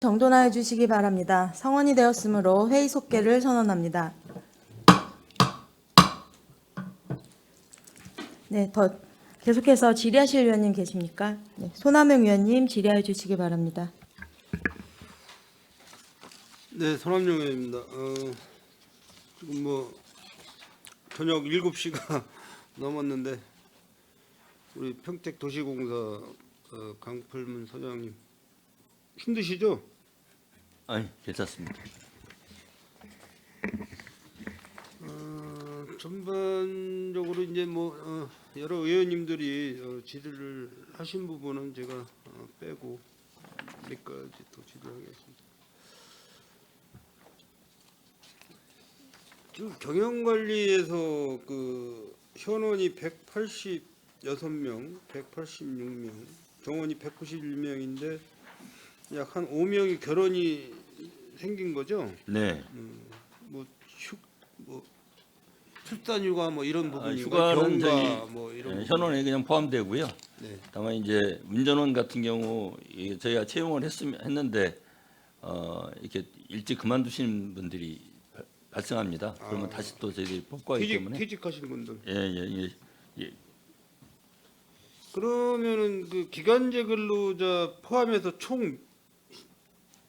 정돈하여 주시기 바랍니다. 성원이 되었으므로 회의 속개를 선언합니다. 네, 계속해서 질의하실 위원님 계십니까? 네, 손하명 위원님 질의하여 주시기 바랍니다. 네, 손함용 의원입니다. 지금 저녁 7시가 넘었는데 우리 평택도시공사 강풀문 서장님 힘드시죠? 아니, 괜찮습니다. 전반적으로 이제 여러 의원님들이 질의를 하신 부분은 제가 빼고 몇 가지 더 질의하겠습니다. 지금 경영관리에서 그 현원이 186명, 186명, 정원이 191명인데 약 한 5명이 결혼이 생긴 거죠? 네. 출산휴가 이런 부분이 휴가는 저희 이런 부분. 현원에 그냥 포함되고요. 네. 다만 이제 운전원 같은 경우 저희가 채용을 했는데 이렇게 일찍 그만두시는 분들이 발생합니다. 그러면 다시 또 저희들이 복구하기 때문에. 퇴직하신 분들. 예. 그러면은 그 기간제 근로자 포함해서 총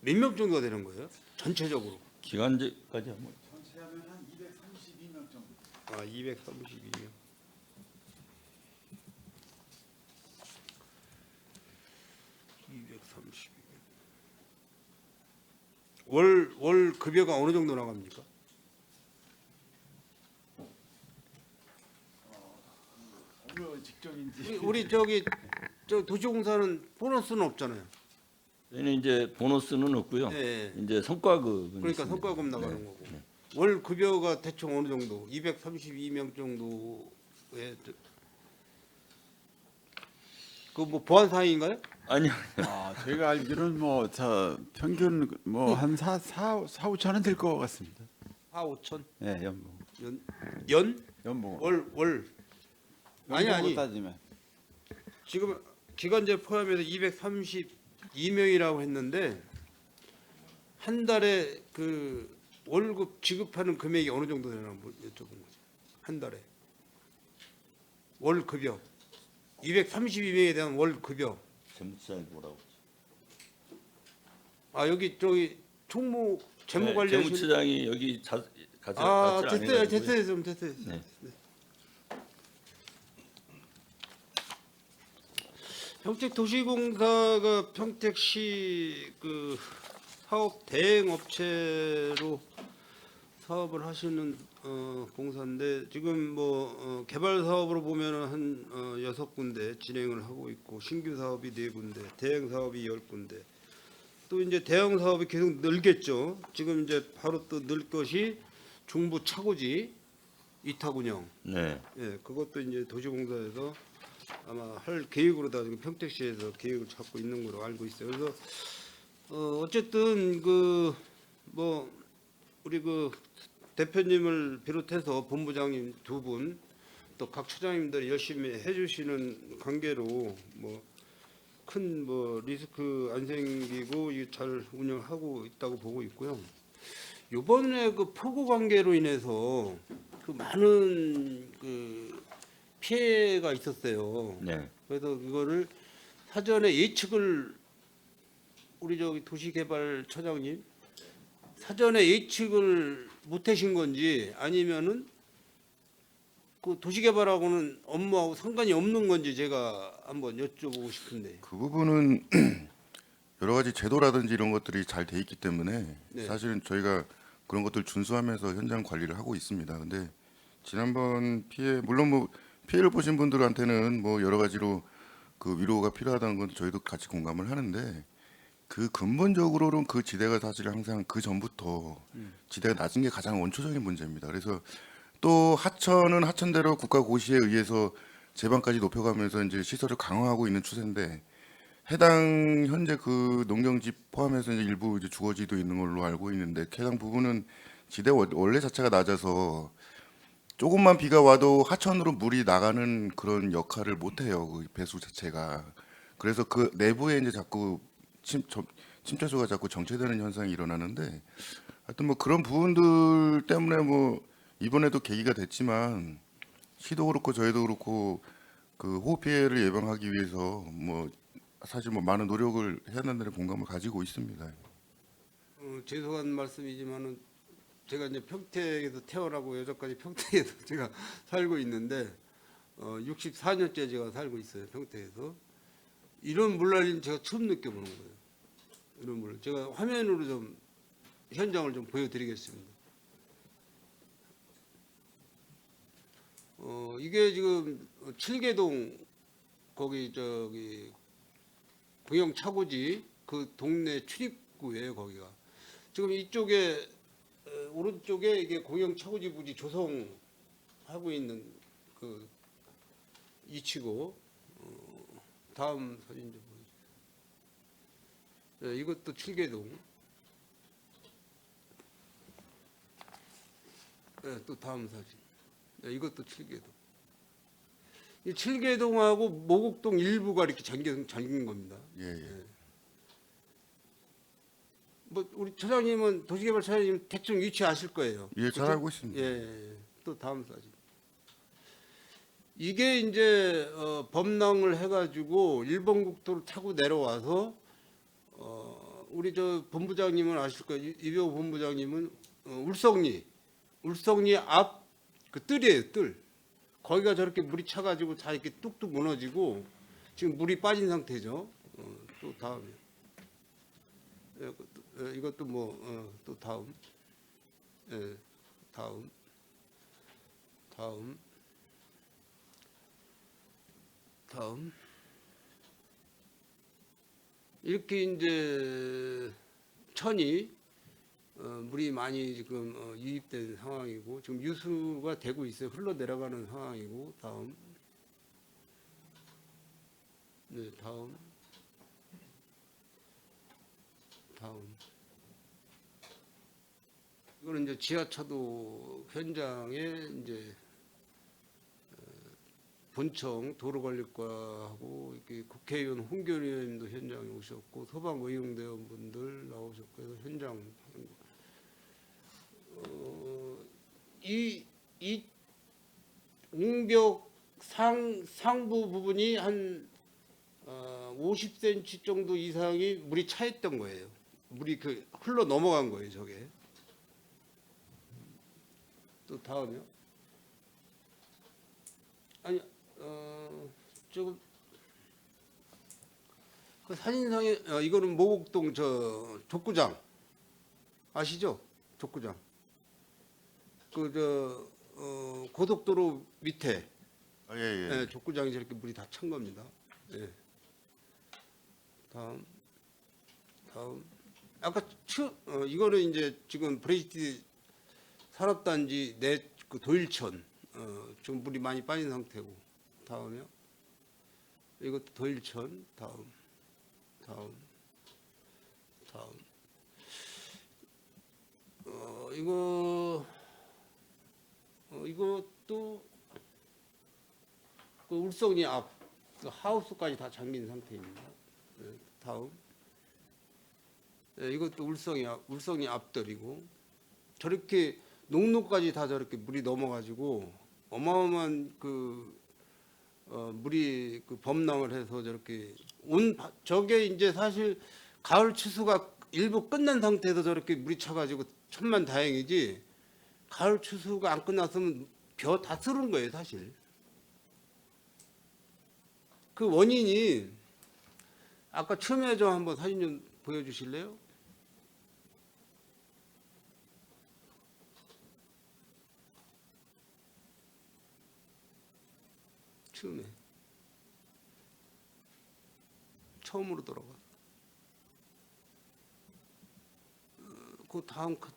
몇 명 정도가 되는 거예요? 전체적으로. 기간제까지 하면 전체하면 한 232명 정도. 232명. 월 급여가 어느 정도 나갑니까? 어느 직종인지. 우리 저 도시공사는 보너스는 없잖아요. 저희는 이제 보너스는 없고요. 네. 이제 성과급은 그러니까 있습니다. 성과급 나가는 네. 거고. 월 급여가 대충 어느 정도? 232명 정도의 보안 사항인가요? 아니요. 제가 알기로는 평균 한 4-5천은 될 것 같습니다. 4-5천 네, 연봉. 연? 연봉. 월. 아니. 따지면 지금 기간제 포함해서 232명이라고 했는데 한 달에 그 월급 지급하는 금액이 어느 정도 되나 여쭤본 거죠. 한 달에 월 급여 232명에 대한 월 급여. 재무처장이 뭐라고? 여기 총무 재무관리하시는 재무처장이 여기 같이 됐어요. 네. 평택도시공사가 평택시 그 사업 대행 업체로 사업을 하시는 공사인데 지금 개발 사업으로 보면은 한 6군데 진행을 하고 있고 신규 사업이 4군데, 대행 사업이 10군데. 또 이제 대형 사업이 계속 늘겠죠. 지금 이제 바로 또 늘 것이 중부 차고지 이탁 운영. 네. 예, 그것도 이제 도시공사에서 아마 할 계획으로 다 지금 평택시에서 계획을 잡고 있는 걸로 알고 있어요. 그래서 어쨌든 우리 대표님을 비롯해서 본부장님 2분 또 각 처장님들이 열심히 해주시는 관계로 큰 리스크 안 생기고 잘 운영하고 있다고 보고 있고요. 이번에 그 폭우 관계로 인해서 그 많은 피해가 있었어요. 네. 그래서 그거를 사전에 예측을 우리 도시개발처장님 사전에 예측을 못하신 건지 아니면은 그 도시개발하고는 업무하고 상관이 없는 건지 제가 한번 여쭤보고 싶은데. 그 부분은 여러 가지 제도라든지 이런 것들이 잘 돼 있기 때문에 네. 사실은 저희가 그런 것들 준수하면서 현장 관리를 하고 있습니다. 근데 지난번 물론 피해를 보신 분들한테는 여러 가지로 그 위로가 필요하다는 건 저희도 같이 공감을 하는데 그 근본적으로는 그 지대가 사실 항상 그 전부터 지대가 낮은 게 가장 원초적인 문제입니다. 그래서 또 하천은 하천대로 국가 고시에 의해서 제반까지 높여가면서 이제 시설을 강화하고 있는 추세인데 해당 현재 그 농경지 포함해서 이제 일부 이제 주거지도 있는 걸로 알고 있는데 해당 부분은 지대 원래 자체가 낮아서 조금만 비가 와도 하천으로 물이 나가는 그런 역할을 못 해요. 그 배수 자체가. 그래서 그 내부에 이제 자꾸 침투수가 자꾸 정체되는 현상이 일어나는데 하여튼 뭐 그런 부분들 때문에 뭐 이번에도 계기가 됐지만 시도 그렇고 저희도 그렇고 그 호흡 피해를 예방하기 위해서 뭐 사실 뭐 많은 노력을 해야 된다는 공감을 가지고 있습니다. 죄송한 말씀이지만은 제가 이제 평택에서 태어나고 여전까지 평택에서 제가 살고 있는데 64년째 제가 살고 있어요. 평택에서. 이런 물난리는 제가 처음 느껴보는 거예요. 이런 물. 제가 화면으로 좀 현장을 좀 보여드리겠습니다. 이게 지금 칠계동 거기 저기 공영 차고지 그 동네 출입구예요. 거기가 지금 이쪽에 오른쪽에 이게 공영 차고지 부지 조성하고 있는 그 이치고 다음 사진 좀 보여주세요. 이것도 칠계동. 또 다음 사진. 이것도 칠계동. 이 칠계동하고 모곡동 일부가 이렇게 잠긴 겁니다. 예, 예. 뭐 우리 처장님은 도시개발 처장님 대충 위치 아실 거예요. 예, 잘 그렇죠? 알고 있습니다. 예. 또 다음 사진. 이게 이제 범람을 해가지고 일본 국도를 타고 내려와서 우리 저 본부장님은 아실 거예요. 이병호 본부장님은 울성리 앞 그 뜰이에요. 뜰. 거기가 저렇게 물이 차가지고 다 이렇게 뚝뚝 무너지고 지금 물이 빠진 상태죠. 또 다음에 이것도 뭐 또 다음, 다음 이렇게 이제 천이 물이 많이 지금 유입된 상황이고 지금 유수가 되고 있어요. 흘러 내려가는 상황이고 다음, 다음. 이거는 이제 지하차도 현장에 이제 본청 도로관리과하고 이렇게 국회의원 홍교리 의원님도 현장에 오셨고 소방의용대원분들 나오셨고 해서 현장 이 웅벽 상부 부분이 한 50cm 정도 이상이 물이 차 있던 거예요. 물이 그 흘러 넘어간 거예요, 저게. 또 다음이요. 아니, 조금 그 사진상에 이거는 모곡동 저 족구장 아시죠? 족구장. 그 저 고속도로 밑에 아, 예, 예. 족구장이 저렇게 물이 다 찬 겁니다. 예. 다음. 아까 이거는 이제 지금 브레이트 산업단지 내 그 도일천 지금 물이 많이 빠진 상태고 다음이요. 이것도 도일천 다음. 이것도 그 울성리 앞 그 하우스까지 다 잠긴 상태입니다. 다음. 이것도 울성리 앞들이고 저렇게 농로까지 다 저렇게 물이 넘어가지고 어마어마한 그 물이 그 범람을 해서 저렇게 저게 이제 사실 가을 추수가 일부 끝난 상태에서 저렇게 물이 차가지고 천만 다행이지 가을 추수가 안 끝났으면 벼 다 쓰는 거예요 사실. 그 원인이 아까 처음에 좀 한번 사진 좀 보여주실래요? 처음으로 돌아가. 그 다음 카트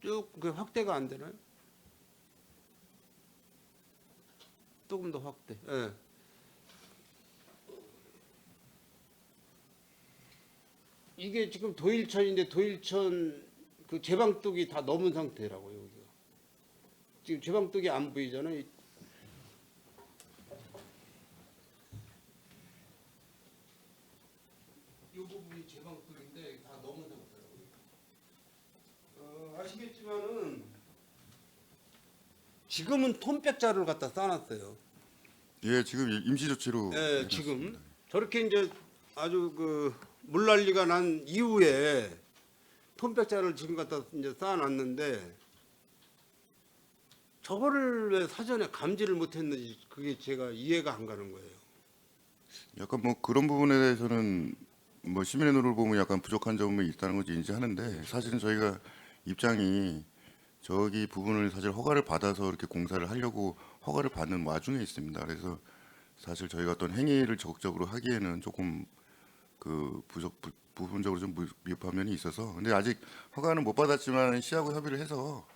쭉 그 확대가 안 되나요? 조금 더 확대. 예. 이게 지금 도일천인데 도일천 그 제방뚝이 다 넘은 상태라고요. 여기가. 지금 제방뚝이 안 보이잖아요. 이 부분이 제방 아시겠지만은 지금은 톤백자를 갖다 쌓아놨어요. 예, 지금 임시 조치로. 예, 지금 저렇게 이제 아주 그 물난리가 난 이후에 톤백자를 지금 갖다 이제 쌓아놨는데 저거를 왜 사전에 감지를 못했는지 그게 제가 이해가 안 가는 거예요. 약간 뭐 그런 부분에 대해서는 뭐 시민의 눈으로 보면 약간 부족한 점이 있다는 건지 인지하는데, 사실은 저희가 입장이 저기 부분을 사실 허가를 받아서 이렇게 공사를 하려고 허가를 받는 와중에 있습니다. 그래서 사실 저희가 어떤 행위를 적극적으로 하기에는 조금 그 부분적으로 좀 미흡한 면이 있어서, 근데 아직 허가는 못 받았지만 시하고 협의를 해서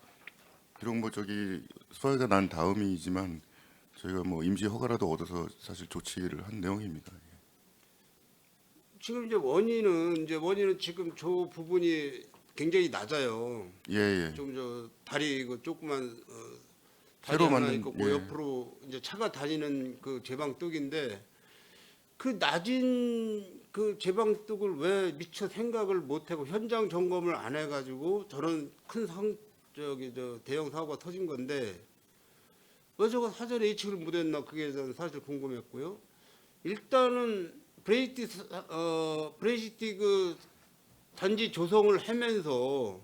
비록 뭐 저기 소화가 난 다음이지만 저희가 뭐 임시 허가라도 얻어서 사실 조치를 한 내용입니다. 지금 이제 원인은 지금 저 부분이 굉장히 낮아요. 예, 예. 좀 저 다리 그 조그만 다리 새로 하나 만든, 있고 그 예. 옆으로 이제 차가 다니는 그 제방뚝인데 그 낮은 그 제방뚝을 왜 미처 생각을 못하고 현장 점검을 안 해가지고 저런 큰 저기 저 대형 사고가 터진 건데 왜 저거 사전에 예측을 못했나 그게 저는 사실 궁금했고요. 일단은 브레이티 그 단지 조성을 하면서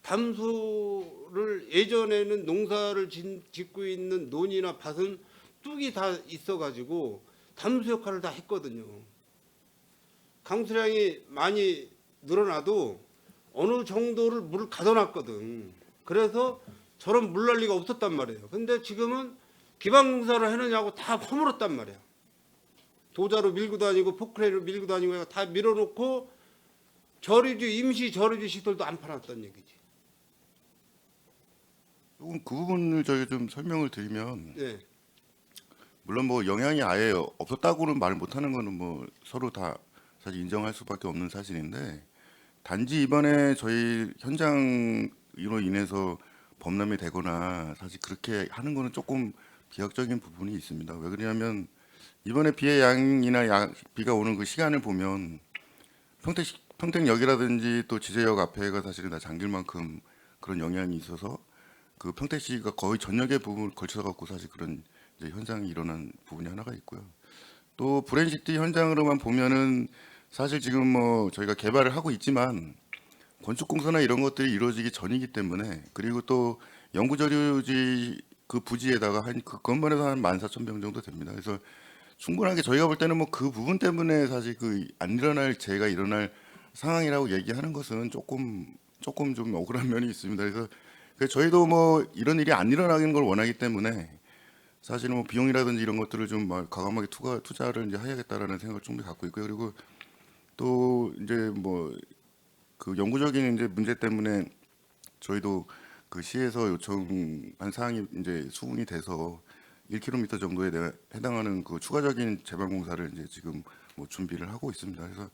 담수를 예전에는 농사를 짓고 있는 논이나 밭은 뚝이 다 있어가지고 담수 역할을 다 했거든요. 강수량이 많이 늘어나도 어느 정도를 물을 가둬놨거든. 그래서 저런 물난리가 없었단 말이에요. 근데 지금은 기반공사를 해느냐고 다 허물었단 말이야. 도자로 밀고 다니고 포크레인으로 밀고 다니고 다 밀어놓고 저류주 임시 저류주 시설도 안 팔았다는 얘기지. 조금 그 부분을 저희 좀 설명을 드리면, 네. 물론 뭐 영향이 아예 없었다고는 말 못하는 거는 뭐 서로 다 사실 인정할 수밖에 없는 사실인데, 단지 이번에 저희 현장으로 인해서 범람이 되거나 사실 그렇게 하는 거는 조금 비약적인 부분이 있습니다. 왜 그러냐면 이번에 비의 양이나 비가 오는 그 시간을 보면 평택역이라든지 또 지제역 앞에가 사실은 다 잠길 만큼 그런 영향이 있어서 그 평택시가 거의 전역의 부분을 걸쳐서 갖고 사실 그런 이제 현상이 일어난 부분이 하나가 있고요. 또 브랜시티 현장으로만 보면은 사실 지금 뭐 저희가 개발을 하고 있지만 건축 공사나 이런 것들이 이루어지기 전이기 때문에, 그리고 또 영구저류지 그 부지에다가 그 건물에서 한 14,000병 정도 됩니다. 그래서 충분하게 저희가 볼 때는 뭐 그 부분 때문에 사실 그 안 일어날 재해가 일어날 상황이라고 얘기하는 것은 조금 좀 억울한 면이 있습니다. 그래서 저희도 뭐 이런 일이 안 일어나는 걸 원하기 때문에 사실은 뭐 비용이라든지 이런 것들을 좀 과감하게 투자를 이제 해야겠다라는 생각을 충분히 갖고 있고요. 그리고 또 이제 뭐 그 영구적인 이제 문제 때문에 저희도 그 시에서 요청한 사항이 이제 수긍이 돼서 1km 정도에 해당하는 그 추가적인 제방 공사를 이제 지금 뭐 준비를 하고 있습니다. 그래서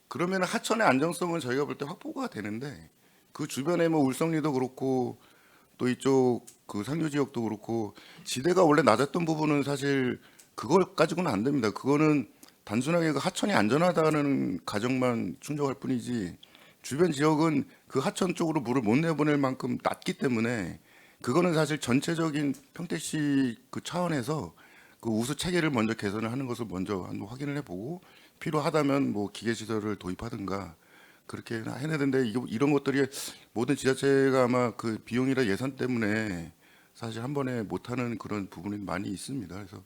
그러면 하천의 안정성은 저희가 볼 때 확보가 되는데, 그 주변에 뭐 울성리도 그렇고 또 이쪽 그 상류 지역도 그렇고 지대가 원래 낮았던 부분은 사실 그걸 가지고는 안 됩니다. 그거는 단순하게 그 하천이 안전하다는 가정만 충족할 뿐이지 주변 지역은 그 하천 쪽으로 물을 못 내보낼 만큼 낮기 때문에 그거는 사실 전체적인 평택시 그 차원에서 그 우수 체계를 먼저 개선을 하는 것을 먼저 한번 확인을 해보고 필요하다면 뭐 기계 시설을 도입하든가 그렇게 해야 되는데, 이런 것들이 모든 지자체가 아마 그 비용이나 예산 때문에 사실 한 번에 못하는 그런 부분이 많이 있습니다. 그래서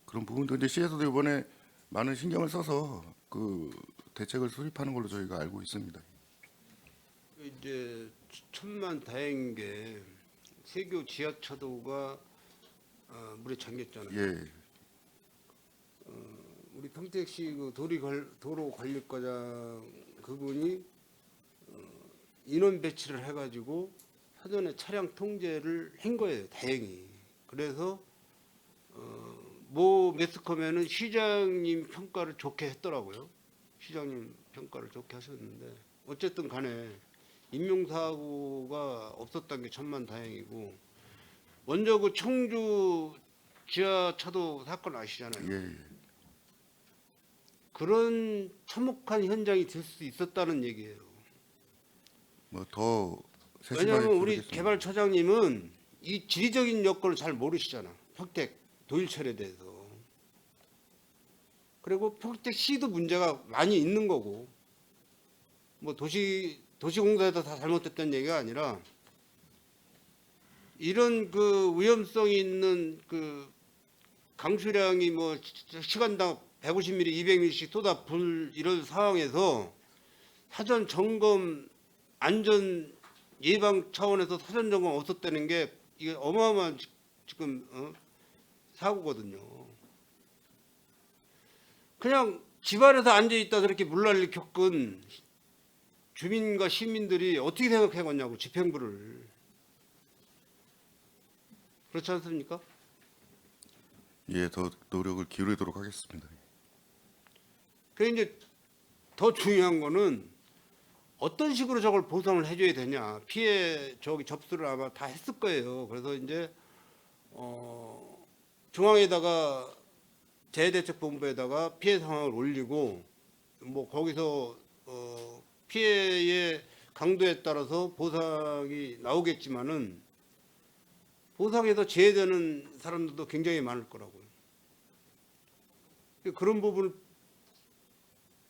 그런 부분도 이제 시에서도 이번에 많은 신경을 써서 그 대책을 수립하는 걸로 저희가 알고 있습니다. 이제 천만 다행인 게 세교 지하차도가 물에 잠겼잖아요. 예, 우리 평택시 그 도로 관리과장 그분이 인원 배치를 해가지고 사전에 차량 통제를 한 거예요. 다행히. 그래서 뭐 매스컴에는 시장님 평가를 좋게 했더라고요. 시장님 평가를 좋게 하셨는데 어쨌든 간에 인명사고가 없었던 게 천만다행이고, 먼저 그 청주 지하차도 사건 아시잖아요. 예, 예. 그런 참혹한 현장이 될 수 있었다는 얘기예요. 뭐 더 왜냐하면 우리 부르겠습니다. 개발처장님은 이 지리적인 여건을 잘 모르시잖아. 평택 도일철에 대해서. 그리고 평택시도 문제가 많이 있는 거고, 뭐 도시공사에서 다 잘못됐다는 얘기가 아니라 이런 그 위험성이 있는 그 강수량이 뭐 시간당 150mm, 200mm씩 쏟아불 이런 상황에서 사전 점검 안전 예방 차원에서 사전 점검 없었다는 게 이게 어마어마한 지금 사고거든요. 그냥 집안에서 앉아 있다 저렇게 물난리 겪은 주민과 시민들이 어떻게 생각하겠냐고 집행부를. 그렇지 않습니까? 예, 더 노력을 기울이도록 하겠습니다. 그래 이제 더 중요한 거는 어떤 식으로 저걸 보상을 해줘야 되냐. 피해 저기 접수를 아마 다 했을 거예요. 그래서 이제 중앙에다가 재해대책본부에다가 피해 상황을 올리고 뭐 거기서 피해의 강도에 따라서 보상이 나오겠지만은 보상에서 제외되는 사람들도 굉장히 많을 거라고요. 그런 부분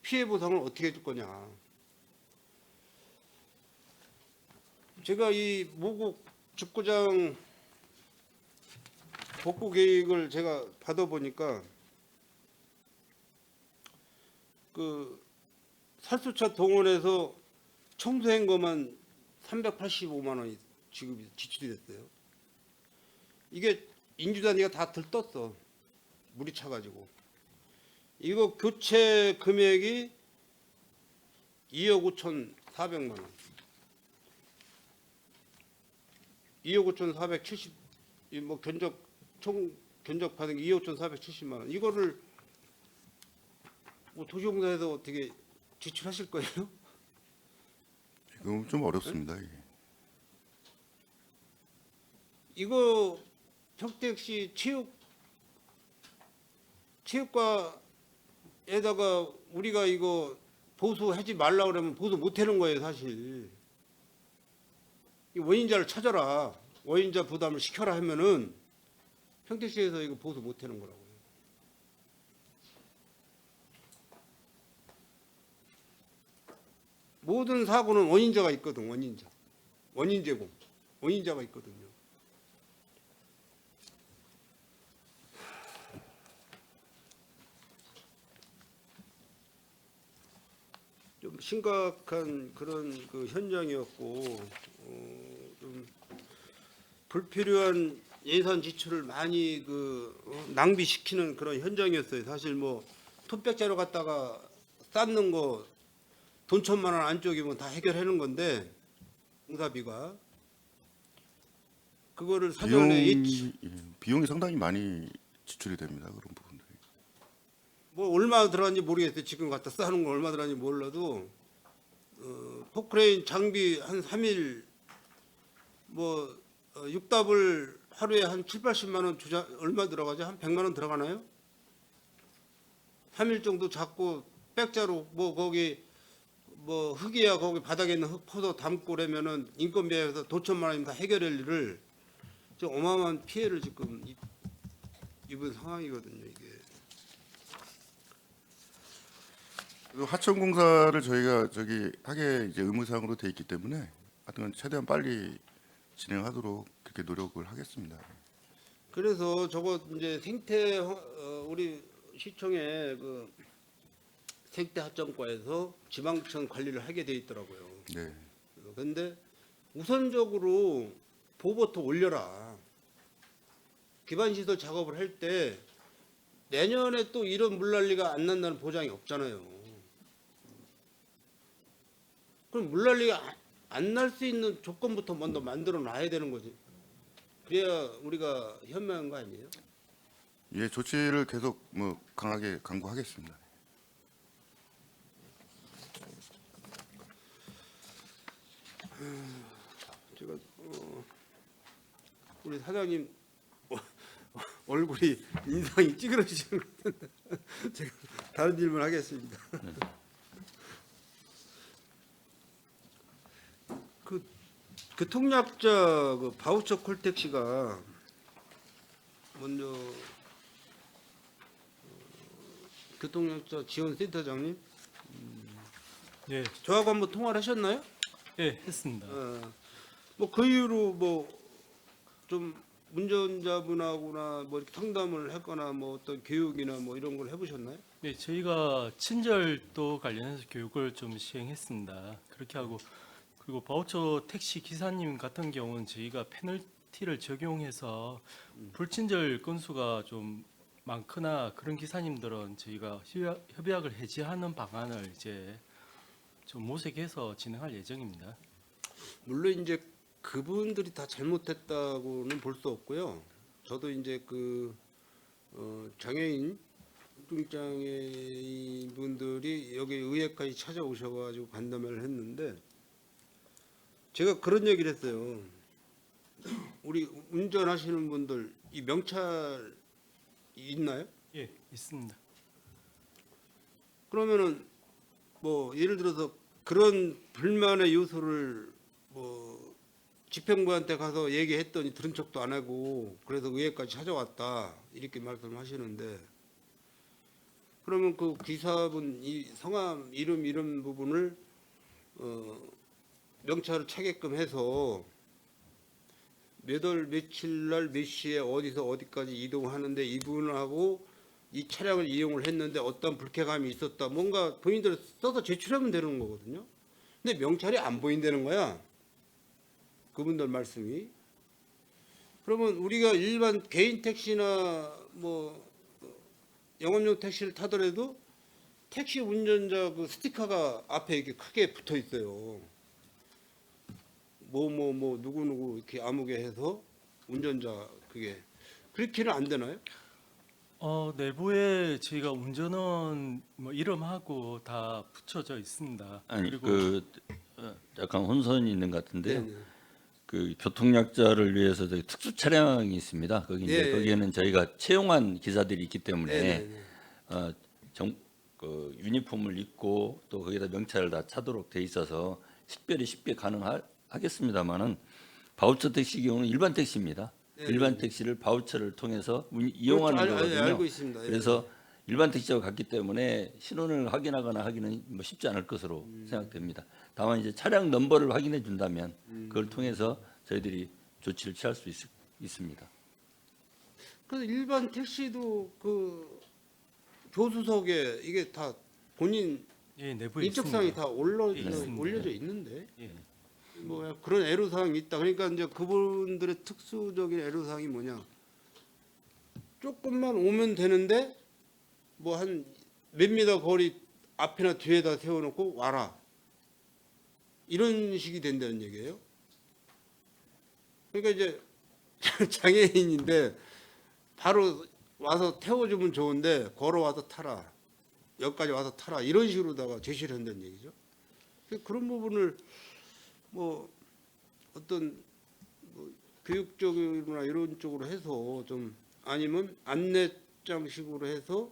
피해 보상을 어떻게 해줄 거냐. 제가 이 모국 축구장 복구 계획을 제가 받아보니까 그 살수차 동원해서 청소한 것만 385만 원이 지급이 지출이 됐어요. 이게 인주단위가 다 들떴어. 물이 차가지고. 이거 교체 금액이 2억 5,400만 원. 2억 5,470, 뭐 총 견적 받은 게 2억 5,470만 원. 이거를 뭐 도시공사에서 어떻게 지출하실 거예요? 지금 좀 어렵습니다. 이게. 이거 평택시 체육과에다가 우리가 이거 보수하지 말라 그러면 보수 못 하는 거예요, 사실. 이 원인자를 찾아라. 원인자 부담을 시켜라 하면은 평택시에서 이거 보수 못 하는 거라고요. 모든 사고는 원인자가 있거든, 원인자. 원인 제공. 원인자가 있거든요. 좀 심각한 그런 그 현장이었고 좀 불필요한 예산 지출을 많이 낭비시키는 그런 현장이었어요. 사실 뭐 토백자료 갖다가 쌓는 거 돈 1,000만 원 안쪽이면 다 해결하는 건데 공사비가 그거를 사전에 비용이 상당히 많이 지출이 됩니다. 그런 부분들이. 뭐 얼마 들어갔는지 모르겠어요. 지금 갖다 쌓는 거 얼마 들어갔는지 몰라도 포크레인 장비 한 3일 뭐 6답을 하루에 한 7, 80만 원 얼마 들어가죠? 한 100만 원 들어가나요? 3일 정도 잡고 백자로 뭐 거기 뭐 흙이야 거기 바닥에 있는 흙 퍼서 담고 그러면은 인건비에서 돈 1,000만 원이면 다 해결할 일을 좀 어마어마한 피해를 지금 입은 상황이거든요. 이게. 그리고 하천공사를 저희가 하게 이제 의무사항으로 돼 있기 때문에 하여튼 최대한 빨리 진행하도록 그렇게 노력을 하겠습니다. 그래서 저거 이제 생태 우리 시청에 그 생태 하천과에서 지방청 관리를 하게 돼 있더라고요. 네. 그런데 우선적으로 보고부터 올려라. 기반시설 작업을 할 때 내년에 또 이런 물난리가 안 난다는 보장이 없잖아요. 그럼 물난리가 안 날 수 있는 조건부터 먼저 만들어 놔야 되는 거지. 그래야 우리가 현명한 거 아니에요? 예, 조치를 계속 뭐 강하게 강구하겠습니다. 제가 우리 사장님 얼굴이 인상이 찌그러지시는 것 같은데 제가 다른 질문 하겠습니다. 그 교통약자 그 바우처 콜택시가 먼저 교통약자 지원센터장님 네, 저하고 한번 통화를 하셨나요? 예, 했습니다. 뭐 그 이후로 뭐 좀 운전자분하고나 뭐 이렇게 상담을 했거나 뭐 어떤 교육이나 뭐 이런 걸 해보셨나요? 네, 저희가 친절도 관련해서 교육을 좀 시행했습니다. 그렇게 하고 그리고 바우처 택시 기사님 같은 경우는 저희가 페널티를 적용해서 불친절 건수가 좀 많거나 그런 기사님들은 저희가 협약을 해지하는 방안을 이제 좀 모색해서 진행할 예정입니다. 물론 이제 그분들이 다 잘못했다고는 볼 수 없고요. 저도 이제 그 장애인 중장애인 분들이 여기 의회까지 찾아오셔가지고 간담회를 했는데 제가 그런 얘기를 했어요. 우리 운전하시는 분들 이 명찰 있나요? 예, 있습니다. 그러면은 뭐 예를 들어서 그런 불만의 요소를 뭐 집행부한테 가서 얘기했더니 들은 척도 안 하고 그래서 의회까지 찾아왔다 이렇게 말씀하시는데 그러면 그 기사분 이 성함 이름 이런 부분을 명찰을 차게끔 해서 몇 월 며칠 날 몇 시에 어디서 어디까지 이동하는데 이분하고 이 차량을 이용을 했는데 어떤 불쾌감이 있었다 뭔가 본인들 써서 제출하면 되는 거거든요. 근데 명찰이 안 보인다는 거야. 그분들 말씀이. 그러면 우리가 일반 개인 택시나 뭐 영업용 택시를 타더라도 택시 운전자 그 스티커가 앞에 이렇게 크게 붙어 있어요. 뭐 누구 이렇게 아무개 해서 운전자 그게 그렇게는 안 되나요? 내부에 저희가 운전원 뭐 이름하고 다 붙여져 있습니다. 아니 그리고 그 약간 혼선이 있는 것 같은데요. 네네. 그 교통약자를 위해서 저희 특수 차량이 있습니다. 거기 이제 예, 예. 거기에는 저희가 채용한 기사들이 있기 때문에 네네네. 그 유니폼을 입고 또 거기다 명찰을 다 차도록 돼 있어서 식별이 쉽게 가능하겠습니다만은 바우처 택시 경우는 일반 택시입니다. 네, 일반 택시를 바우처를 통해서 이용하는 그렇죠. 거거든요. 알고 있습니다. 예. 그래서 일반 택시와 같기 때문에 신원을 확인하거나 하기는 뭐 쉽지 않을 것으로 생각됩니다. 다만 이제 차량 넘버를 확인해 준다면 그걸 통해서 저희들이 조치를 취할 수 있습니다. 그래서 일반 택시도 그 조수석에 이게 다 본인 예, 내부에 인적사항이 있습니다. 다 예, 있습니다. 올려져 있는데 예. 뭐 그런 애로사항이 있다. 그러니까 이제 그분들의 특수적인 애로사항이 뭐냐? 조금만 오면 되는데 뭐 한 몇 미터 거리 앞이나 뒤에다 세워놓고 와라. 이런 식이 된다는 얘기예요. 그러니까 이제 장애인인데 바로 와서 태워주면 좋은데 걸어와서 타라. 여기까지 와서 타라. 이런 식으로다가 제시를 한다는 얘기죠. 그런 부분을 뭐 어떤 뭐 교육적이나 이런 쪽으로 해서 좀 아니면 안내장식으로 해서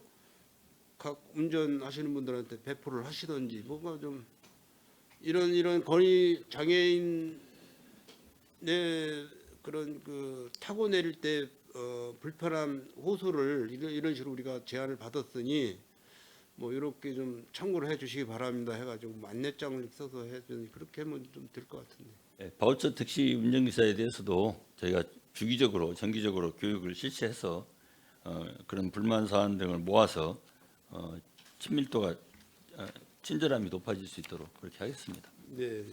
각 운전하시는 분들한테 배포를 하시든지 뭔가 좀 이런 건의 장애인의 그런 그 타고 내릴 때 불편한 호소를 이런 식으로 우리가 제안을 받았으니 뭐 이렇게 좀 참고를 해주시기 바랍니다 해가지고 안내장을 써서 해주니 그렇게 하면 좀 될 것 같은데. 예, 바우처 택시 운전기사에 대해서도 저희가 주기적으로 정기적으로 교육을 실시해서 그런 불만 사안 등을 모아서 친밀도가 친절함이 높아질 수 있도록 그렇게 하겠습니다. 네.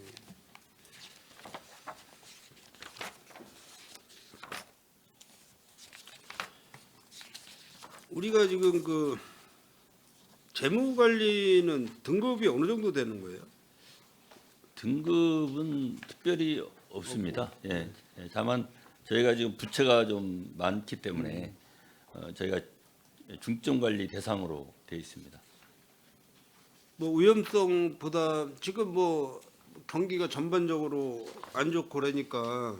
우리가 지금 그 재무 관리는 등급이 어느 정도 되는 거예요? 등급은 특별히 없습니다. 예, 다만 저희가 지금 부채가 좀 많기 때문에 저희가 중점 관리 대상으로 되어 있습니다. 뭐 위험성보다 지금 뭐 경기가 전반적으로 안 좋고 그러니까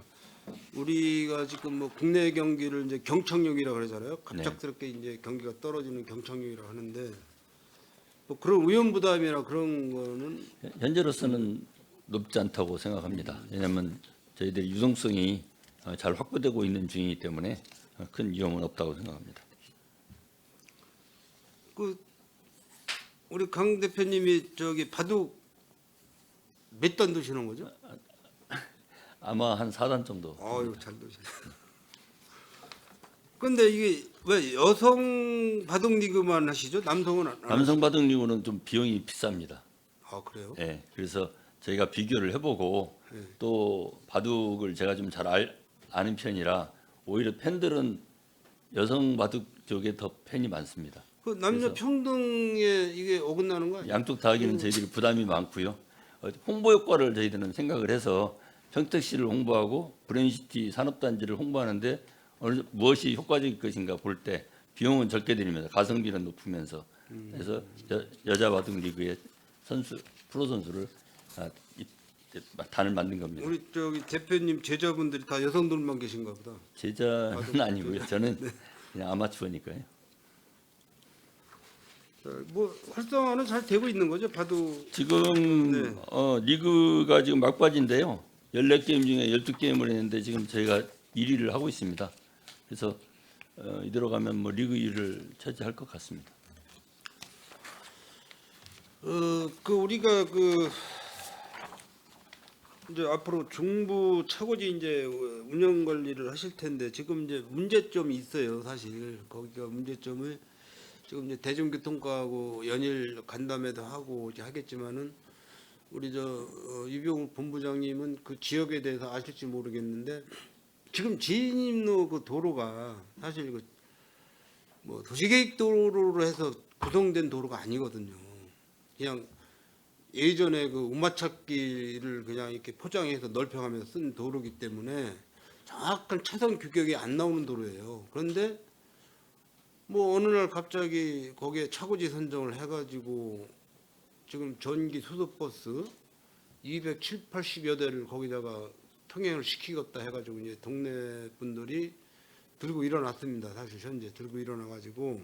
우리가 지금 뭐 국내 경기를 이제 경착륙이라 그러잖아요. 갑작스럽게 이제 경기가 떨어지는 경착륙이라 하는데 뭐 그런 위험 부담이나 그런 거는 현재로서는 높지 않다고 생각합니다. 왜냐하면 저희들이 유동성이 잘 확보되고 있는 중이기 때문에 큰 위험은 없다고 생각합니다. 그 우리 강 대표님이 저기 바둑 몇 단 두시는 거죠? 아마 한 4단 정도. 아유 잘 두시네. 근데 이게 왜 여성 바둑 리그만 하시죠? 남성은 안 남성 바둑 리그는 좀 비용이 비쌉니다. 아 그래요? 예, 그래서 저희가 비교를 해보고 또 바둑을 제가 좀 잘 아는 편이라 오히려 팬들은 여성 바둑 쪽에 더 팬이 많습니다. 그 남녀 그래서- 평등에 이게 어긋나는 거 아니에요? 양쪽 다 하기는 저희들이 부담이 많고요. 홍보 효과를 저희들은 생각을 해서 평택시를 홍보하고 브레인시티 산업단지를 홍보하는데 무엇이 효과적일 것인가 볼 때 비용은 적게 드립니다. 가성비는 높으면서 그래서 여자 바둑 리그의 선수 프로 선수를 단을 만든 겁니다. 우리 저기 대표님 제자분들이 다 여성들만 계신가 보다. 제자는 아니고요. 저는 그냥 아마추어니까요. 뭐 활성화는 잘 되고 있는 거죠? 바둑. 지금 네. 리그가 지금 막바지인데요. 14게임 중에 12게임을 했는데 지금 저희가 1위를 하고 있습니다. 그래서 이대로 가면 뭐 리그 1위를 차지할 것 같습니다. 그 우리가 그 이제 앞으로 중부 차고지 이제 운영 관리를 하실 텐데 지금 이제 문제점이 있어요. 사실 거기가 문제점을 지금 이제 대중교통과하고 연일 간담회도 하고 이제 하겠지만은 우리 유병욱 본부장님은 그 지역에 대해서 아실지 모르겠는데 지금 진입로 그 도로가 사실 그 뭐 도시계획도로로 해서 구성된 도로가 아니거든요. 그냥 예전에 그 우마찾기를 그냥 이렇게 포장해서 넓혀가면서 쓴 도로기 때문에 정확한 차선 규격이 안 나오는 도로예요. 그런데 뭐 어느 날 갑자기 거기에 차고지 선정을 해가지고 지금 전기 수소버스 280여 대를 거기다가 통행을 시키겠다 해가지고 이제 동네 분들이 들고 일어났습니다. 사실 현재 들고 일어나가지고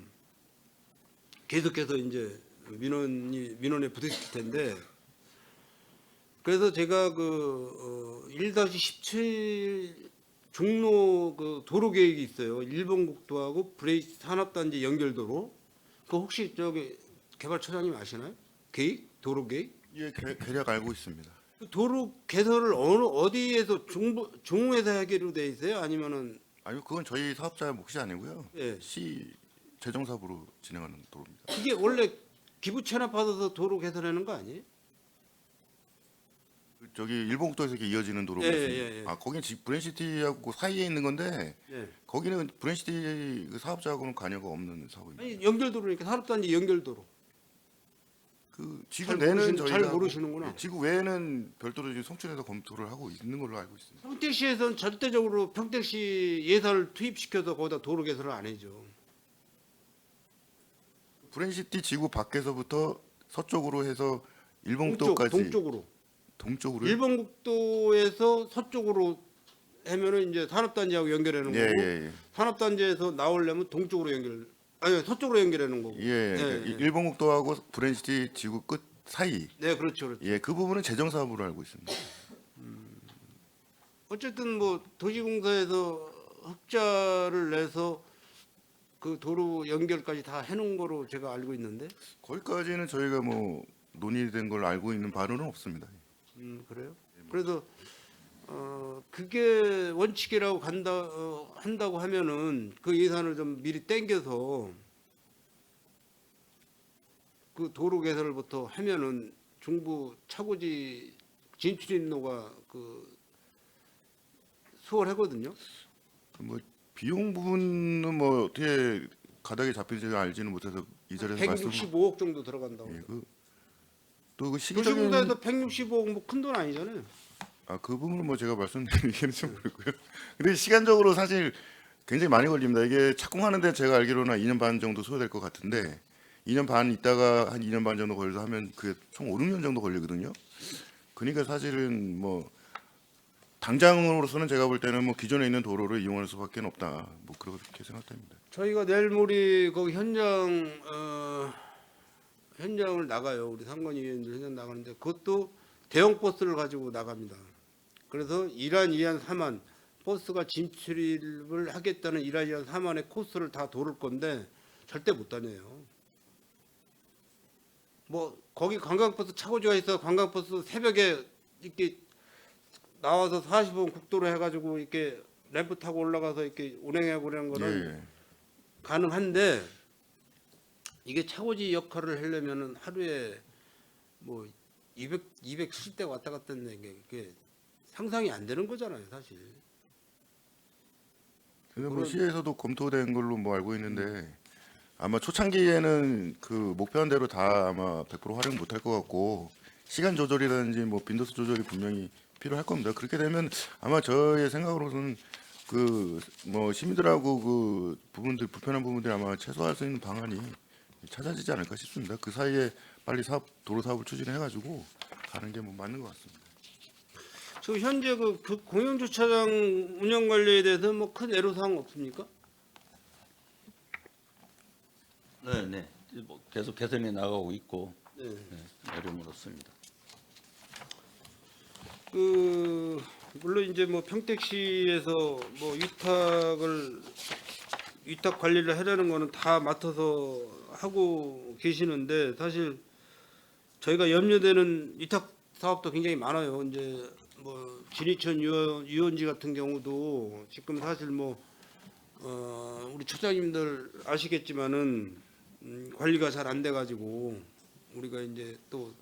계속해서 이제 민원에 부딪힐 텐데 그래서 제가 그 1-17 중로 그 도로 계획이 있어요. 일본국도하고 브레이스 산업단지 연결도로. 그 혹시 저기 개발처장님 아시나요? 계획? 도로 계획? 예, 대략 알고 있습니다. 그 도로 개설을 어디에서 중부에서 하기로 돼 있어요? 아니면은 아니요, 그건 저희 사업자 몫이 아니고요. 예. 시 재정사업으로 진행하는 도로입니다. 이게 원래 기부 체납 받아서 도로 개설하는 거 아니에요? 저기 일본국도에서 이렇게 이어지는 도로가 예, 있습니다. 예, 예. 아, 거긴 브랜시티하고 사이에 있는 건데 예. 거기는 브랜시티 그 사업자하고는 관여가 없는 사업입니다. 아니 연결도로니까 산업단지 연결도로. 그 지구 잘 내는 모르시는- 잘 모르시는구나. 지구 외에는 별도로 지금 송출해서 검토를 하고 있는 걸로 알고 있습니다. 평택시에서는 절대적으로 평택시 예산을 투입시켜서 거기다 도로 개설을 안 해죠. 브랜시티 지구 밖에서부터 서쪽으로 해서 일본국도까지 동쪽으로. 요 일본국도에서 서쪽으로 하면은 이제 산업단지하고 연결하는 예, 거고 예, 예. 산업단지에서 나오려면 서쪽으로 연결하는 거고. 예, 예. 예, 예. 일본국도하고 브랜시티 지구 끝 사이. 네, 그렇죠, 그렇죠. 예, 그 부분은 재정 사업으로 알고 있습니다. 어쨌든 뭐 도시공사에서 흑자를 내서 그 도로 연결까지 다 해놓은 거로 제가 알고 있는데, 거기까지는 저희가 뭐 논의된 걸 알고 있는 바로는 없습니다. 그래요? 그래서 그게 원칙이라고 한다고 하면은 그 예산을 좀 미리 땡겨서 그 도로 개설부터 하면은 중부 차고지 진출인로가 그 수월하거든요. 뭐 비용 부분은 뭐 어떻게 가닥에 잡힐지 알지는 못해서 이 자리에서 말씀. 165억 정도 들어간다고. 예, 또그 시기적인 도시공사에서 165억 뭐 큰 돈 아니잖아요. 그 부분은 뭐 제가 말씀드리기는 좀 그렇고요. 근데 시간적으로 사실 굉장히 많이 걸립니다. 이게 착공하는데 제가 알기로는 2년 반 정도 소요될 것 같은데 2년 반 있다가 한 2년 반 정도 걸려서 하면 그게 총 5, 6년 정도 걸리거든요. 그러니까 사실은 뭐 당장으로서는 제가 볼 때는 뭐 기존에 있는 도로를 이용할 수밖에 없다. 뭐 그렇게 생각됩니다. 저희가 내일 모레 거기 현장을 나가요. 우리 상권위원들 현장 나가는데 그것도 대형 버스를 가지고 나갑니다. 그래서 이란, 이안, 삼안 버스가 진출을 하겠다는 이란, 이안, 삼안의 코스를 다 도를 건데 절대 못 다녀요. 뭐 거기 관광버스 차고지가 있어. 관광버스 새벽에 이렇게 나와서 40분 국도로 해가지고 이렇게 램프 타고 올라가서 이렇게 운행하고 그러는 거는 예. 가능한데 이게 차고지 역할을 하려면은 하루에 뭐 270대 왔다 갔다 하는 게 이게 상상이 안 되는 거잖아요, 사실. 그래서 뭐 시에서도 검토된 걸로 뭐 알고 있는데 아마 초창기에는 그 목표한 대로 다 아마 100% 활용 못할 것 같고 시간 조절이라든지 뭐 빈도수 조절이 분명히 필요할 겁니다. 그렇게 되면 아마 저의 생각으로는 그 뭐 시민들하고 그 부분들 불편한 부분들이 아마 최소화할 수 있는 방안이 찾아지지 않을까 싶습니다. 그 사이에 빨리 도로 사업을 추진해가지고 가는 게 뭐 맞는 것 같습니다. 지금 현재 그 공영 주차장 운영 관리에 대해서 뭐 큰 애로사항 없습니까? 네, 네. 뭐 계속 개선해 나가고 있고 네. 어려움은 없습니다. 그 물론 이제 뭐 평택시에서 뭐 위탁 관리를 하려는 거는 다 맡아서 하고 계시는데 사실 저희가 염려되는 위탁 사업도 굉장히 많아요. 이제 뭐 진이천 유원지 같은 경우도 지금 사실 뭐 우리 처장님들 아시겠지만은 관리가 잘 안 돼가지고 우리가 이제 또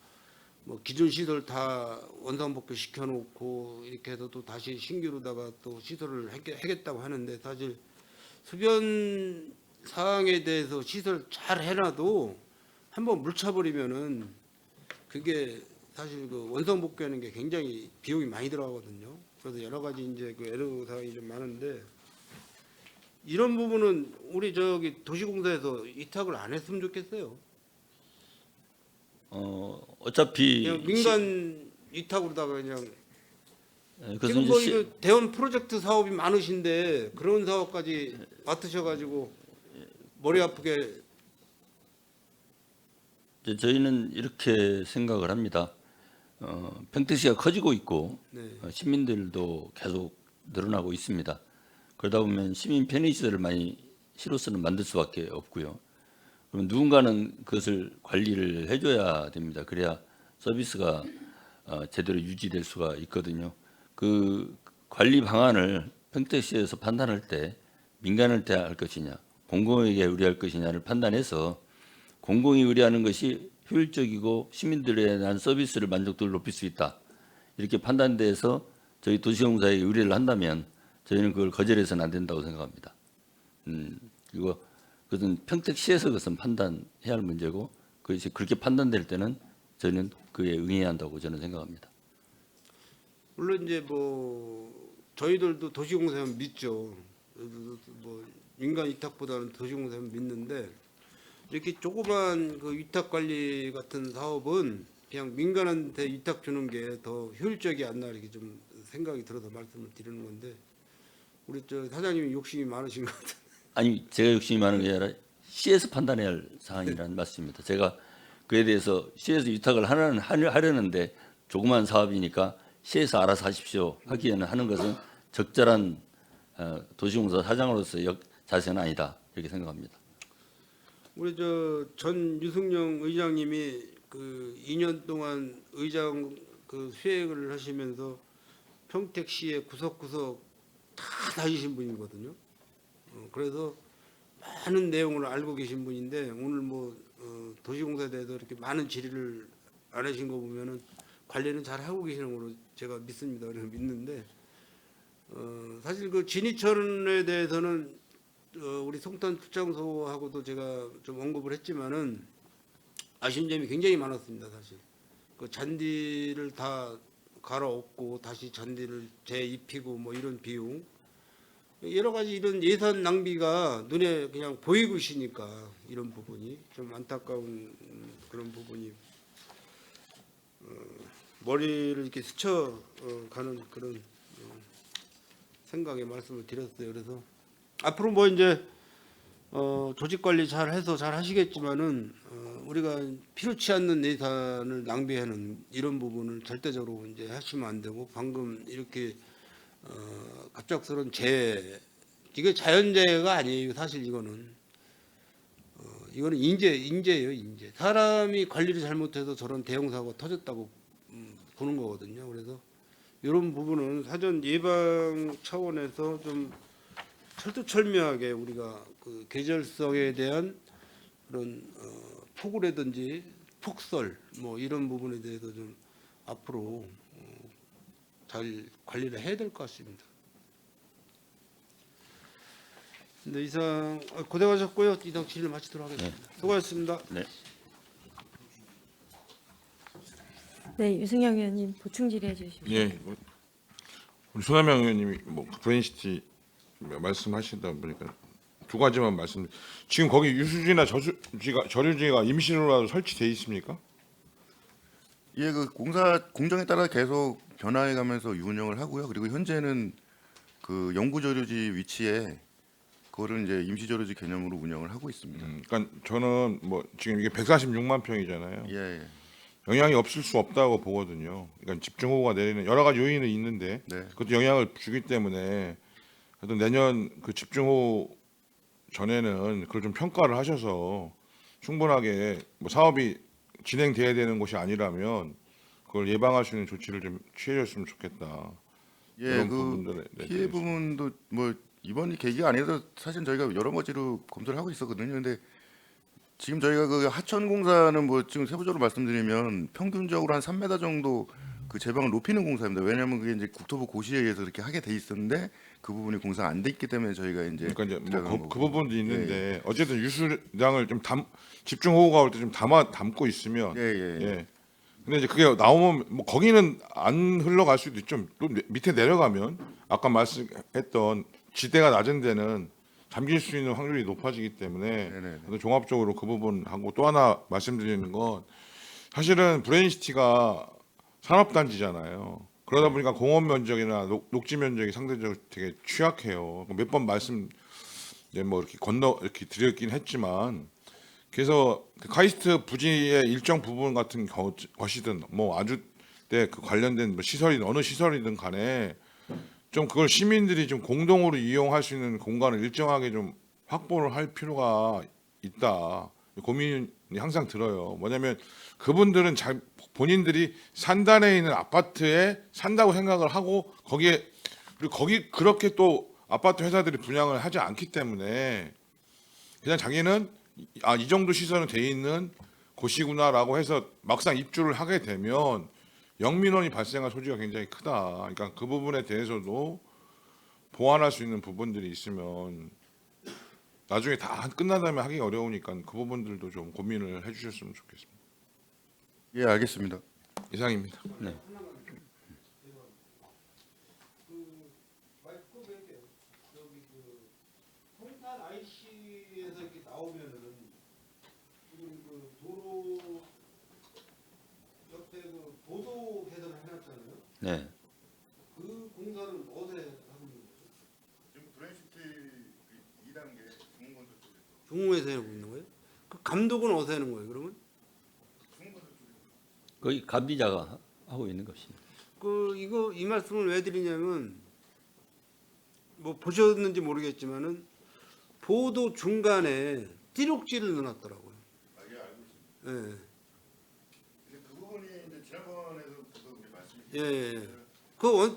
뭐 기존 시설 다 원상복구 시켜놓고 이렇게 해서 또 다시 신규로다가 또 시설을 하겠다고 하는데 사실 흡연 사항에 대해서 시설 잘 해놔도 한번 물 차버리면은 그게 사실 그 원상복구하는 게 굉장히 비용이 많이 들어가거든요. 그래서 여러 가지 이제 그 애로 사항이 좀 많은데 이런 부분은 우리 저기 도시공사에서 위탁을 안 했으면 좋겠어요. 어차피 그냥 민간 위탁으로다가 그냥 그것은 지금 뭐 이제 이거 대원 프로젝트 사업이 많으신데 그런 사업까지 맡으셔가지고 머리 아프게 이제 저희는 이렇게 생각을 합니다. 평택시가 커지고 있고 네. 시민들도 계속 늘어나고 있습니다. 그러다 보면 시민 편의시설을 많이 시로서는 만들 수밖에 없고요. 그럼 누군가는 그것을 관리를 해줘야 됩니다. 그래야 서비스가 제대로 유지될 수가 있거든요. 그 관리 방안을 평택시에서 판단할 때 민간을 대할 것이냐, 공공에게 의뢰할 것이냐를 판단해서 공공이 의뢰하는 것이 효율적이고 시민들에 대한 서비스를 만족도를 높일 수 있다. 이렇게 판단돼서 저희 도시공사에 의뢰를 한다면 저희는 그걸 거절해서는 안 된다고 생각합니다. 그리고 그것은 평택시에서 그것은 판단해야 할 문제고 그것이 그렇게 판단될 때는 저희는 그에 응해야 한다고 저는 생각합니다. 물론 이제 뭐 저희들도 도시공사면 믿죠. 뭐 민간 위탁보다는 도시공사면 믿는데 이렇게 조그만 그 위탁 관리 같은 사업은 그냥 민간한테 위탁 주는 게 더 효율적이 않나 이렇게 좀 생각이 들어서 말씀을 드리는 건데 우리 저 사장님이 욕심이 많으신 것 같아요. 아니 제가 욕심이 많은 게 아니라 시에서 판단해야 할 사항이라는 말씀입니다. 제가 그에 대해서 시에서 위탁을 하려는데 조그만 사업이니까 시에서 알아서 하십시오 하기에는 하는 것은 적절한 도시공사 사장으로서의 자세는 아니다 이렇게 생각합니다. 우리 저 전 유승영 의장님이 그 2년 동안 의장 그 수행을 하시면서 평택시의 구석구석 다 다니신 분이거든요. 그래서 많은 내용을 알고 계신 분인데 오늘 뭐 도시공사에 대해서 이렇게 많은 질의를 안 하신 거 보면은 관리는 잘 하고 계시는 걸로 제가 믿습니다. 그래서 믿는데 사실 그 진이천에 대해서는 우리 송탄 출장소하고도 제가 좀 언급을 했지만은 아쉬운 점이 굉장히 많았습니다. 사실 그 잔디를 다 갈아엎고 다시 잔디를 재입히고 뭐 이런 비용 여러 가지 이런 예산 낭비가 눈에 그냥 보이고 있으니까 이런 부분이 좀 안타까운 그런 부분이 머리를 이렇게 스쳐 가는 그런 생각에 말씀을 드렸어요. 그래서 앞으로 뭐 이제 조직 관리 잘 해서 잘 하시겠지만은 우리가 필요치 않는 예산을 낭비하는 이런 부분을 절대적으로 이제 하시면 안 되고 방금 이렇게 갑작스러운 재해 이게 자연재해가 아니에요. 사실 이거는 인재예요. 인재. 사람이 관리를 잘못해서 저런 대형 사고가 터졌다고 보는 거거든요. 그래서 이런 부분은 사전 예방 차원에서 좀 철두철미하게 우리가 그 계절성에 대한 그런 폭우라든지 폭설 뭐 이런 부분에 대해서 좀 앞으로 잘 관리를 해야 될 것 같습니다. 네, 이상 고생하셨고요. 이상 질의를 마치도록 하겠습니다. 수고하셨습니다. 네. 네, 유승영 의원님 보충 질의해 주십시오. 예, 우리 손하명 의원님이 뭐 브레인시티 말씀하시다 보니까 두 가지만 말씀. 지금 거기 유수지나 저류지가 임시로라도 설치돼 있습니까? 예, 그 공정에 따라 계속 변화해가면서 운영을 하고요. 그리고 현재는 그 영구조류지 위치에 그거를 이제 임시조류지 개념으로 운영을 하고 있습니다. 그러니까 저는 뭐 지금 이게 146만 평이잖아요. 예, 예. 영향이 없을 수 없다고 보거든요. 그러니까 집중호우가 내리는 여러 가지 요인은 있는데 네. 그것도 영향을 주기 때문에 그래도 내년 그 집중호우 전에는 그걸 좀 평가를 하셔서 충분하게 뭐 사업이 진행돼야 되는 곳이 아니라면 그걸 예방할 수 있는 조치를 좀 취해줬으면 좋겠다. 예, 이런 그 부분들에 피해 부분도 뭐 이번이 계기가 아니라서 사실 저희가 여러 가지로 검토를 하고 있었거든요. 근데 지금 저희가 그 하천공사는 뭐 지금 세부적으로 말씀드리면 평균적으로 한 3m 정도 그 제방을 높이는 공사입니다. 왜냐하면 그게 이제 국토부 고시에 의해서 그렇게 하게 돼 있었는데 그 부분이 공사가 안 돼 있기 때문에 저희가 이제 그러니까 이제 들어간 뭐 거고. 그 부분도 있는데 예, 어쨌든 유수량을 좀 집중호우가 올 때 좀 담고 있으면 예, 예. 예. 근데 이제 그게 나오면 뭐 거기는 안 흘러갈 수도 있죠. 또 밑에 내려가면 아까 말씀했던 지대가 낮은 데는 잠길 수 있는 확률이 높아지기 때문에 네네. 그래서 종합적으로 그 부분하고 또 하나 말씀드리는 건 사실은 브레인시티가 산업단지잖아요. 그러다 보니까 공원 면적이나 녹지 면적이 상대적으로 되게 취약해요. 몇 번 말씀 이제 뭐 이렇게 이렇게 드렸긴 했지만 그래서 그 카이스트 부지의 일정 부분 같은 것이든 뭐 아주 때 그 관련된 뭐 시설이든 어느 시설이든 간에 좀 그걸 시민들이 좀 공동으로 이용할 수 있는 공간을 일정하게 좀 확보를 할 필요가 있다. 고민이 항상 들어요. 뭐냐면 그분들은 본인들이 산단에 있는 아파트에 산다고 생각을 하고 거기 그렇게 또 아파트 회사들이 분양을 하지 않기 때문에 그냥 자기는 이 정도 시설은 돼 있는 곳이구나라고 해서 막상 입주를 하게 되면 영민원이 발생할 소지가 굉장히 크다. 그러니까 그 부분에 대해서도 보완할 수 있는 부분들이 있으면 나중에 다 끝나다면 하기 어려우니까 그 부분들도 좀 고민을 해주셨으면 좋겠습니다. 예, 알겠습니다. 이상입니다. 네. 송탄 IC에서 이렇게 나오면은 지금 그 도로 옆에 그 보도 개선을 해놨잖아요. 네. 그 공사는 어디에 하고 있는 거죠? 지금 브레인시티 2단계 중공건설 쪽에서 중흥에서 하고 있는 거예요? 그 감독은 어디서 하는 거예요? 그러면 거의 감리자가 하고 있는 것입니다. 이 말씀을 왜 드리냐면 뭐 보셨는지 모르겠지만은 보도 중간에 띠록지를 넣어놨더라고요. 예, 알고 있습니다. 예. 근데 그 부분이 이제 지난번에도 우리 말씀이 예.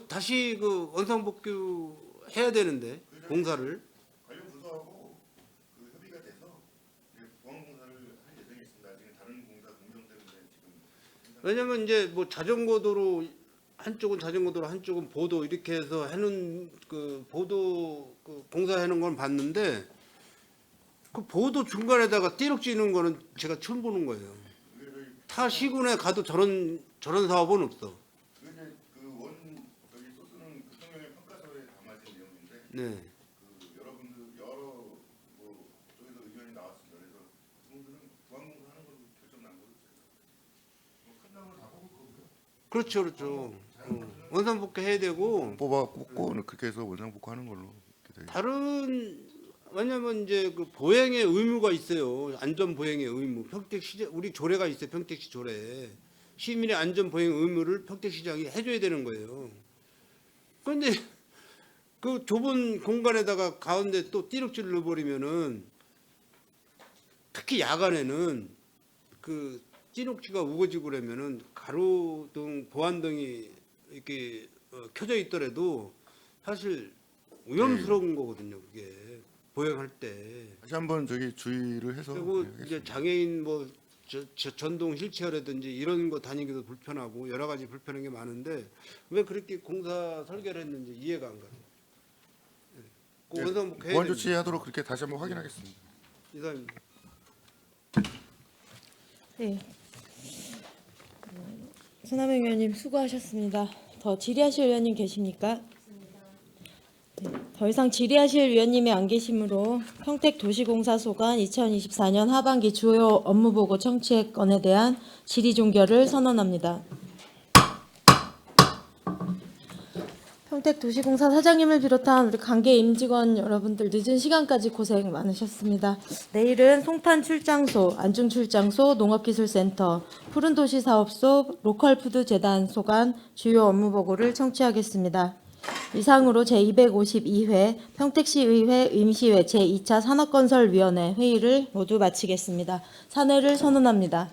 다시 그 원상복구 해야 되는데 공사를. 관련 부서하고 그 협의가 돼서 이제 보완 공사를 할 예정이 있습니다. 지금 다른 공사 공정 때문에 지금 왜냐면 이제 뭐 자전거도로 한쪽은 자전거도로 한쪽은 보도 이렇게 해서 해놓은 그 보도 그 공사하는 건 봤는데 그 보도 중간에다가 띠록지는 거는 제가 처음 보는 거예요. 타 시군에 가도 저런 사업은 없어. 그게 이제 저기 소스는 대통령의 평가서에 담아진 내용인데 네. 그 여러분들 여러 뭐 쪽에서 의견이 나왔습니다. 그래서 그분들은 보완 공사하는 걸로 결정 난 거로 끝나고 다 뽑을 거고요. 그렇죠. 원상복구 해야 되고 뽑고 그렇게 해서 원상복구하는 걸로 이렇게 돼. 다른 왜냐면 이제 그 보행의 의무가 있어요. 안전 보행의 의무. 평택시 우리 조례가 있어요. 평택시 조례. 시민의 안전 보행 의무를 평택시장이 해줘야 되는 거예요. 그런데 그 좁은 공간에다가 가운데 또 띠룩질을 넣어버리면은 특히 야간에는 그 띠룩지가 우거지고 그러면은 가로등, 보안등이 이렇게 켜져 있더라도 사실 위험스러운 거거든요. 그게 보행할 때. 다시 한번 저기 주의를 해서 그리고 네, 이제 장애인 뭐 전동 휠체어라든지 이런 거 다니기도 불편하고 여러 가지 불편한 게 많은데 왜 그렇게 공사 설계를 했는지 이해가 안 가요. 그래서 뭐 보안 조치하도록 그렇게 다시 한번 확인하겠습니다. 이상입니다. 네. 손하명 의원님 수고하셨습니다. 더 질의하실 의원님 계십니까? 네, 더 이상 질의하실 위원님이 안 계시므로 평택도시공사 소관 2024년 하반기 주요 업무보고 청취 건에 대한 질의 종결을 선언합니다. 평택도시공사 사장님을 비롯한 우리 관계 임직원 여러분들 늦은 시간까지 고생 많으셨습니다. 내일은 송탄 출장소, 안중 출장소, 농업기술센터, 푸른도시사업소, 로컬푸드 재단 소관 주요 업무보고를 청취하겠습니다. 이상으로 제252회 평택시의회 임시회 제2차 산업건설위원회 회의를 모두 마치겠습니다. 사내를 선언합니다.